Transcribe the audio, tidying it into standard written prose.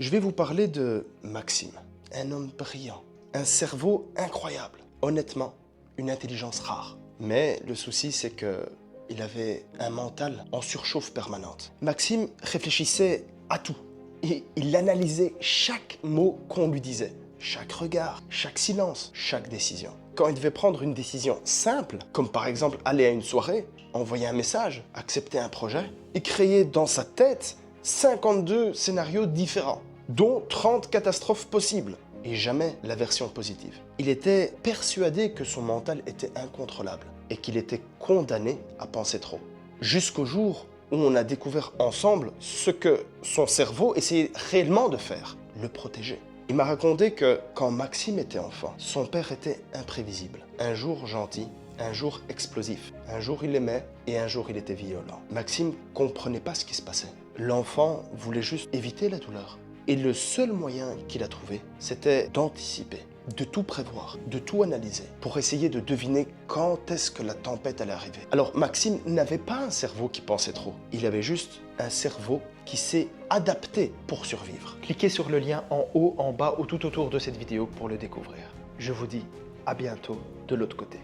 Je vais vous parler de Maxime, un homme brillant, un cerveau incroyable, honnêtement, une intelligence rare. Mais le souci, c'est que il avait un mental en surchauffe permanente. Maxime réfléchissait à tout. Et il analysait chaque mot qu'on lui disait, chaque regard, chaque silence, chaque décision. Quand il devait prendre une décision simple, comme par exemple aller à une soirée, envoyer un message, accepter un projet, il créait dans sa tête 52 scénarios différents, dont 30 catastrophes possibles, et jamais la version positive. Il était persuadé que son mental était incontrôlable et qu'il était condamné à penser trop. Jusqu'au jour où on a découvert ensemble ce que son cerveau essayait réellement de faire, le protéger. Il m'a raconté que quand Maxime était enfant, son père était imprévisible. Un jour gentil, un jour explosif. Un jour il aimait et un jour il était violent. Maxime comprenait pas ce qui se passait. L'enfant voulait juste éviter la douleur. Et le seul moyen qu'il a trouvé, c'était d'anticiper, de tout prévoir, de tout analyser, pour essayer de deviner quand est-ce que la tempête allait arriver. Alors Maxime n'avait pas un cerveau qui pensait trop, il avait juste un cerveau qui s'est adapté pour survivre. Cliquez sur le lien en haut, en bas ou tout autour de cette vidéo pour le découvrir. Je vous dis à bientôt de l'autre côté.